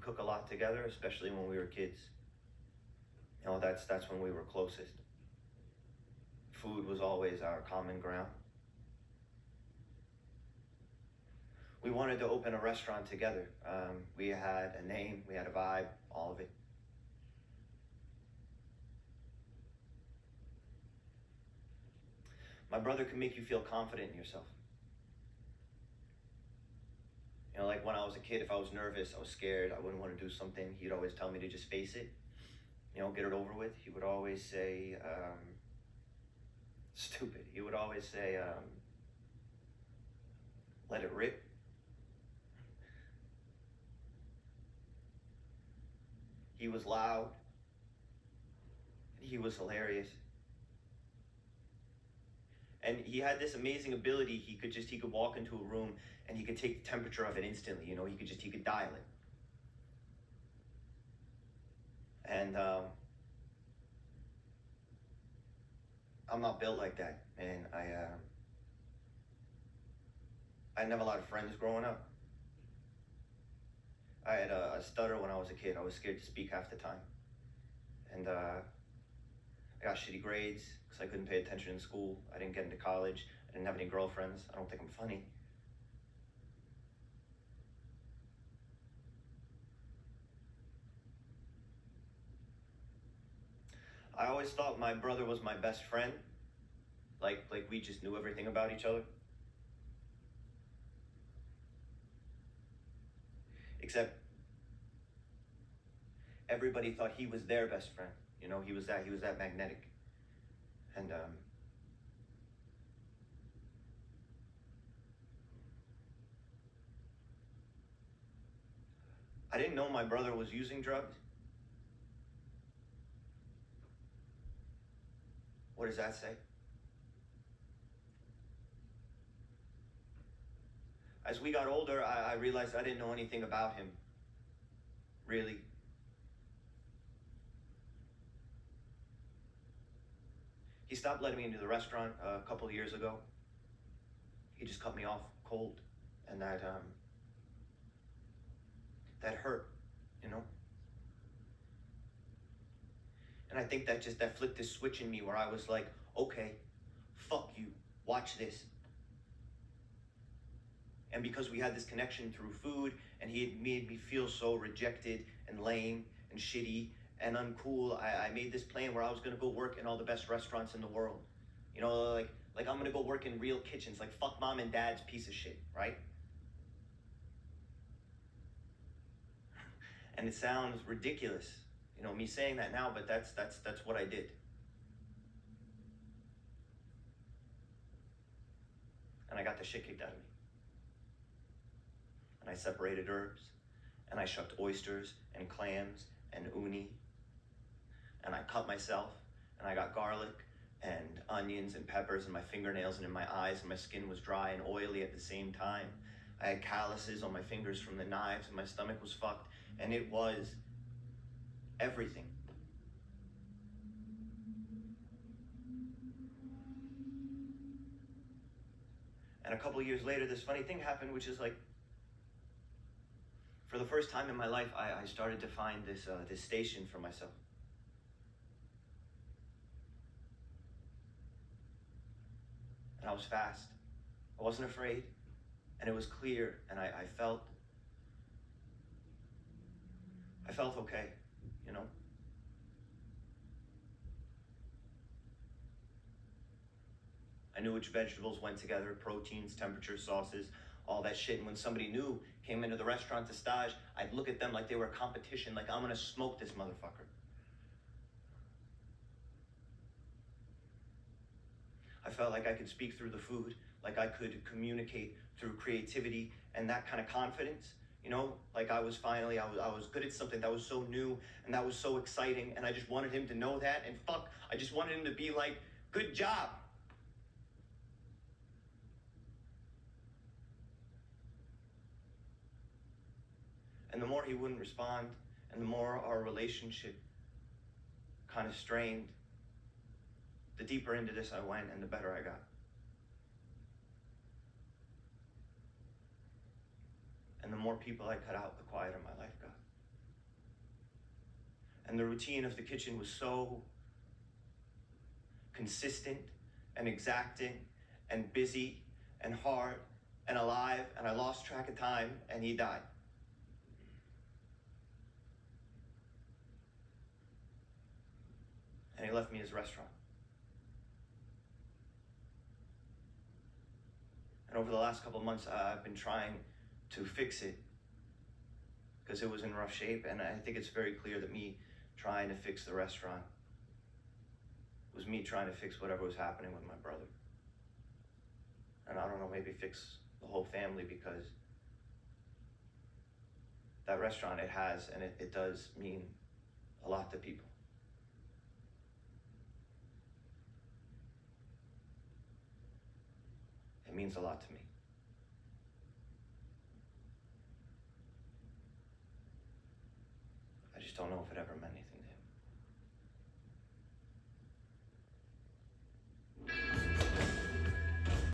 cook a lot together, especially when we were kids. You know, that's when we were closest. Food was always our common ground. We wanted to open a restaurant together. We had a name, we had a vibe, all of it. My brother can make you feel confident in yourself. You know, like when I was a kid, if I was nervous, I was scared, I wouldn't want to do something, he'd always tell me to just face it, you know, get it over with. He would always say, stupid, he would always say, let it rip. He was loud. He was hilarious. And he had this amazing ability. He could walk into a room and he could take the temperature of it instantly. You know, he could dial it. And I'm not built like that, man. I didn't have a lot of friends growing up. I had a stutter when I was a kid. I was scared to speak half the time. And I got shitty grades because I couldn't pay attention in school. I didn't get into college. I didn't have any girlfriends. I don't think I'm funny. I always thought my brother was my best friend. Like we just knew everything about each other. Except everybody thought he was their best friend. You know, he was that magnetic. And I didn't know my brother was using drugs. What does that say? As we got older, I realized I didn't know anything about him, really. He stopped letting me into the restaurant a couple of years ago. He just cut me off cold, and that hurt, you know? And I think that flipped this switch in me where I was like, okay, fuck you, watch this. And because we had this connection through food, and he had made me feel so rejected and lame and shitty and uncool, I made this plan where I was gonna go work in all the best restaurants in the world. You know, like I'm gonna go work in real kitchens, like fuck mom and dad's piece of shit, right? And it sounds ridiculous, you know, me saying that now, but that's what I did. And I got the shit kicked out of me. And I separated herbs, and I shucked oysters and clams and uni, and I cut myself, and I got garlic and onions and peppers in my fingernails and in my eyes, and my skin was dry and oily at the same time. I had calluses on my fingers from the knives, and my stomach was fucked, and it was everything. And a couple of years later, this funny thing happened, which is like, for the first time in my life, I started to find this station for myself. And I was fast. I wasn't afraid. And it was clear. And I felt okay, you know? I knew which vegetables went together, proteins, temperature, sauces, all that shit. And when somebody new came into the restaurant to stage, I'd look at them like they were a competition, like I'm gonna smoke this motherfucker. I felt like I could speak through the food, like I could communicate through creativity and that kind of confidence. You know, like I was good at something that was so new and that was so exciting, and I just wanted him to know that, and fuck, I just wanted him to be like, good job. And the more he wouldn't respond, and the more our relationship kind of strained, the deeper into this I went and the better I got. And the more people I cut out, the quieter my life got. And the routine of the kitchen was so consistent and exacting and busy and hard and alive, and I lost track of time, and he died. And he left me his restaurant. And over the last couple of months, I've been trying to fix it because it was in rough shape, and I think it's very clear that me trying to fix the restaurant was me trying to fix whatever was happening with my brother. And I don't know, maybe fix the whole family, because that restaurant, it has, and it does mean a lot to people. It means a lot to me. I just don't know if it ever meant anything.